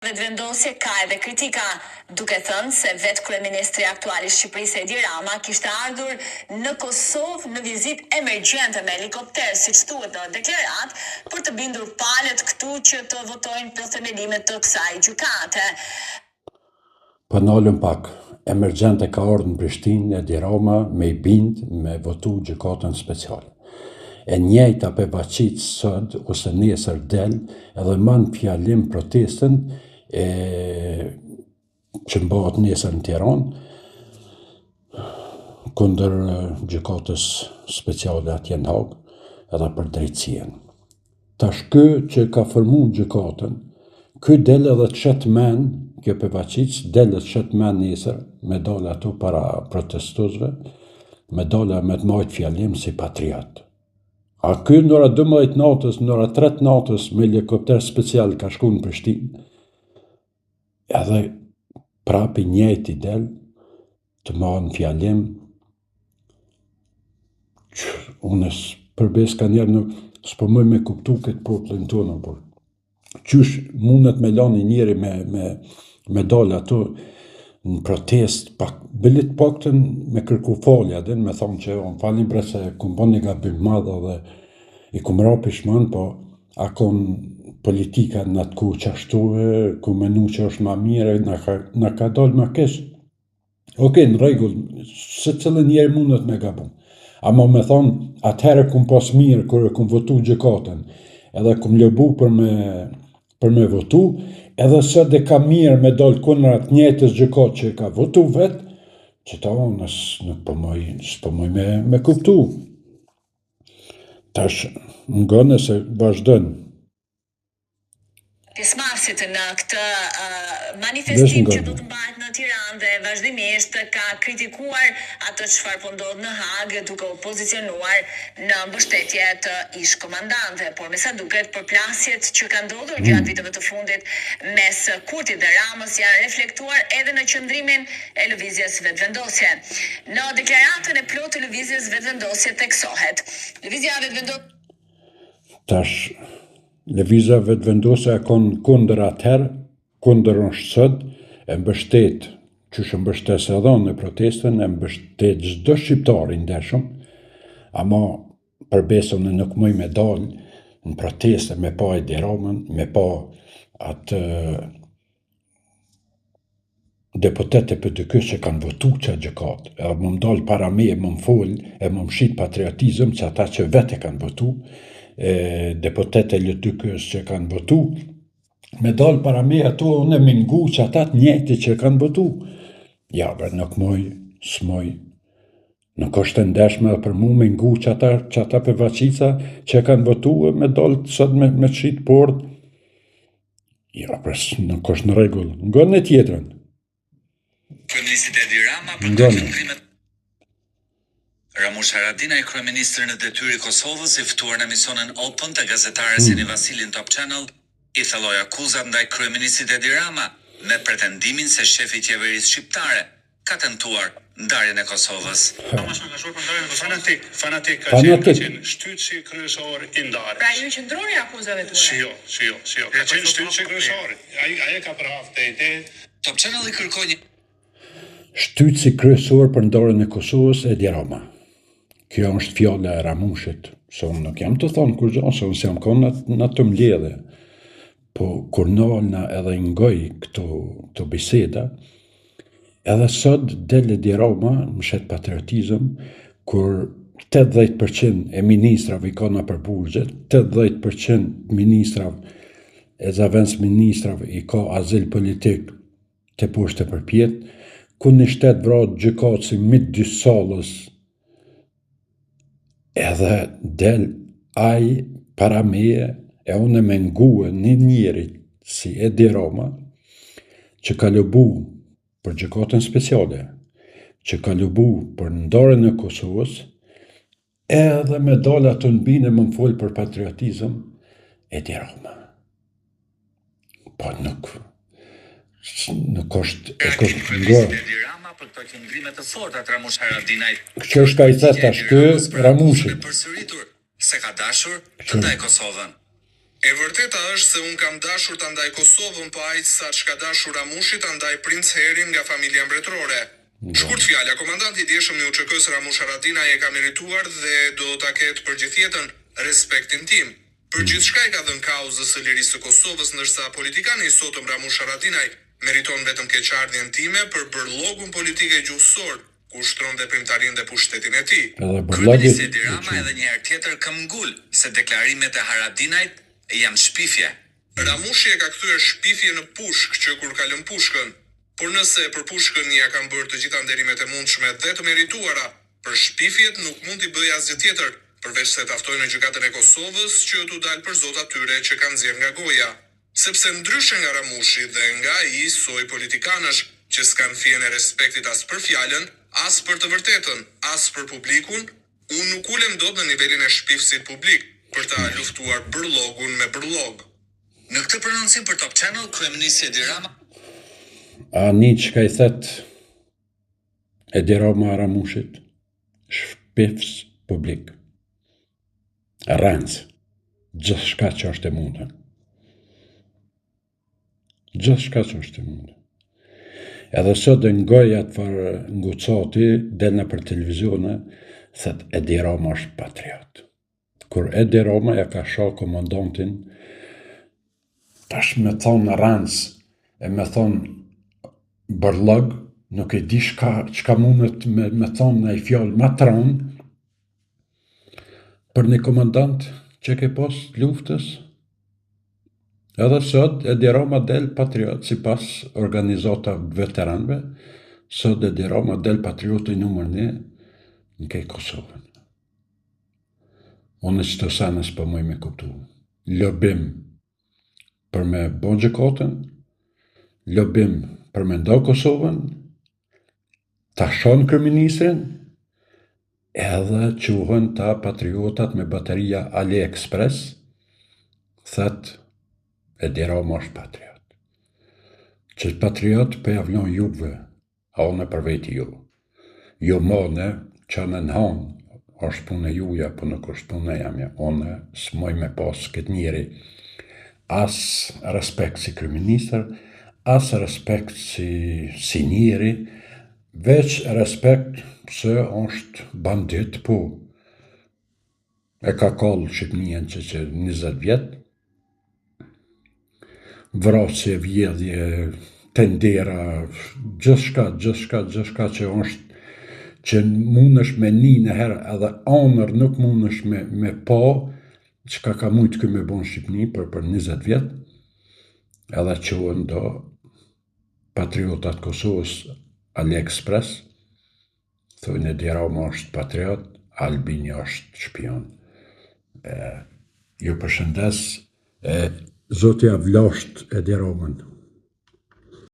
Vendosje ka edhe kritika, duke thënë se vetë kryeministri aktual i Shqipërisë Edi Rama kishte ardhur në Kosovë në vizitë emergjente me helikopter, siç thuhet në deklarat, për të bindur palët këtu që të votojnë për themelimet të kësaj gjykate. Po nalëm pak, emergjente ka ardhur në Prishtinë Edi Rama me i bind me votu gjykatën speciale. E njëjta pe vaqit sot ose nesër del edhe man fjalim protestën që mbahet nesër në Tiranë kundër gjykatës speciale atje në Hag edhe për drejtësien. Tash ky që ka formu gjykatën, ky del edhe të shet men, kjo pe vaqit del edhe të shet men nesër me dal ato para protestuesve, me dal me të majt fjalim si patriot. A ky në ora 12 natës, në ora 3 natës me helikopter special ka shku në Prishtinë, edhe prapi njëjti del të marrë fjalim që unë përbes ka njerë nuk s'po mëj me kuptu këtë popullin tonë, por qysh mundet me lani njeri me dal ato në protest, bëllit paktën me kërku falja, dhe me thonë që unë falin bre se kum bon një gabim madhe dhe i kum ra pishman, po akon politika në atë ku qashtu, ku menu që është ma mire, në ka dalë ma kesh. Okej, në regull, se cëllë njerë mundet me gabum. Ama me thonë, atëherë kum pas mirë, kërë kum votu gjykatën, edhe kum lëbu për me votu, edhe së dhe ka mirë me dalë kundër atë njëjtës gjykatë që ka votu vetë, që ta unë nuk pëmoj me kuptu. Tash, nga nëse vazhdojnë. Pjesëmarrësit në këtë manifestim që do të mbahet në Tiranë dhe vazhdimisht ka kritikuar atë çfarë po ndodh në Hagë, duke u pozicionuar në mbështetje të ish-komandantëve, por me sa duket përplasjet që kanë ndodhur gjatë viteve të fundit mes Kurtit dhe Ramës janë reflektuar edhe në qëndrimin e lëvizjes vetëvendosje. Në deklaratën e plotë të lëvizjes vetëvendosje teksohet. Lëvizja vetëvendosje tash lëvizja vetëvendosja e konë kundër atëherë, kundër është sot, e mbështet, që shë mbështes edhe në protestën, e mbështet çdo shqiptar i ndershëm, ama përbesën e nuk mëj me dalë në proteste, me pa Edi Ramën, me pa atë deputete për të kësë që kanë votu që gjykatë, e më dalë para me, më folë, e më shit patriotizëm që ata që vete kanë votu, deputete lëtykës që kanë votu, me dalë para me ato unë e mingu që ata të njëjti që kanë votu. Ja, bre, nuk moj, s'moj, nuk është të ndeshme dhe për mu mingu që ata për vaqica që kanë votu, me dalë sot me shit port. Ja, bre, nuk është në regull. Ngon e tjetërën. Kryeministri Edi Rama për të qëndrimet. Ramush Haradinaj, kryeministri në detyrë i Kosovës, i ftuar në emisionin Open të gazetares Jeni Vasilin Top Channel, i thelloi akuzat ndaj kryeministrit Edi Rama me pretendimin se shefi i qeverisë shqiptare ka tentuar ndarjen e Kosovës. Fanatik ka qenë shtytësi kryesor i ndarjes. Pra ju qëndroni akuzave tuaja? Jo. Ka qenë shtytësi kryesor. Ai ka prahë te. Top Channel i kërkoi një shtytësi kryesor për ndarjen e Kosovës Edi Rama. Kjo është fjala e Ramushit, se unë nuk jam të thonë kur gjo, se unë jam konë në të mbledhe. Po kur nalna edhe ngoj këto biseda, edhe sot del Edi Rama më shet patriotizëm, kur 80% e ministrave i ka në përburgjet, 80% ministrave e zavens ministrave i ka azil politik të poshtë e përpjet, ku në shtetë vratë gjykatë si mit dy salës, edhe del aj para meje, e unë e mengue një njerit si Edi Rama, që ka lëbu për gjykatën speciale, që ka lëbu për ndarjen e Kosovës, edhe me dalë atë në bine më folë për patriotizëm, Edi Rama. Po nuk është nga. Për këto qëndrime të forta të Ramush Haradinajt. Që është ka i theta shkë Ramushit. Përsëritur se ka dashur të ndaj Kosovën. E vërteta është se unë kam dashur të ndaj Kosovën pa aq sa që ka dashur Ramushi të ndaj Princ Herin nga familja mbretërore. Shkurt fjala, komandanti i dieshëm i UÇK-s Ramush Haradinaj e ka merituar dhe do ta ketë për gjithjetën respektin tim. Për gjithçka i ka dhënë kauzës së lirisë së Kosovës, ndërsa politikani i sotëm Ramush Haradinaj meriton vetëm keqardhjen time për bërllogun politike gjuhësor, ku ushtron veprimtarinë dhe pushtetin e tij. Kryeministri Edi Rama edhe një herë tjetër këmbgul se deklarimet e Haradinajt janë shpifje. Ramushi e ka kthyer shpifje në pushk që kur ka lënë pushkën, por nëse për pushkën ja kanë bërë të gjitha nderimet e mundshme dhe të merituara, për shpifjet nuk mund t'i bëj asgjë tjetër, përveç se taftojnë në gjykatën e Kosovës që t'u dalë për zot atyre që kanë nxjerrë nga goja. Sepse ndryshe nga Ramushi dhe nga ai soi politikanësh që s'kan fjen e respektit as për fjalën, as për të vërtetën, as për publikun, unë nuk ulem dot në nivelin e shpifësit publik për ta luftuar bërllogun me bërllog. Në këtë prononcim për Top Channel, kryeministri Edi Rama A një që ka i thet Edi Rama Ramushit, shpifës publik, rëndës, gjithë shka që është e mundën. Gjithë shka që është e mundën. Edhe sot dhe ngoja të farë ngucoti, del në për televizione, thët Edi Rama është patriot. Kur Edi Rama ja ka shoh komandantin, tash me thonë rëndës, e me thonë bërlog, nuk e di çka mundet me thonë në i fjallë ma të rëndë, për një komandant që ke pas luftës. Edhe sot Edi Rama del patriot, si pas organizata veteranve, sot Edi Rama del patriot i numër 1 në kej Kosovën. Unë që të sanës për mëj me kuptu. Lobim për me bon gjëkotën, lobim për me ndo Kosovën, ta shon kryeministrin, edhe quhen ta patriotat me bateria AliExpress, thët Edi Rama është patriot. Që patriot për javlon juve, a one për veti ju. Jo mone, që në nëhanë, është punë e juja, për nuk është punë e jamja. One s'moj me pas këtë njeri, as respekt si kryeministër, as respekt si njeri, veç respekt se është bandit, po. E ka kallë Shqipnien që 20 vjetë, vrasje, vjedhje, tendera, gjithçka që është, që mundesh me një herë, edhe anër nuk mundesh me pa, që ka mujtë këmë e bon Shqipni për 20 vjetë, edhe quhen do patriotat Kosovës AliExpress, thujnë Edi Rama është patriot, Albini është shpion. Ju përshëndes, Zotja vlasht Edi Ramën.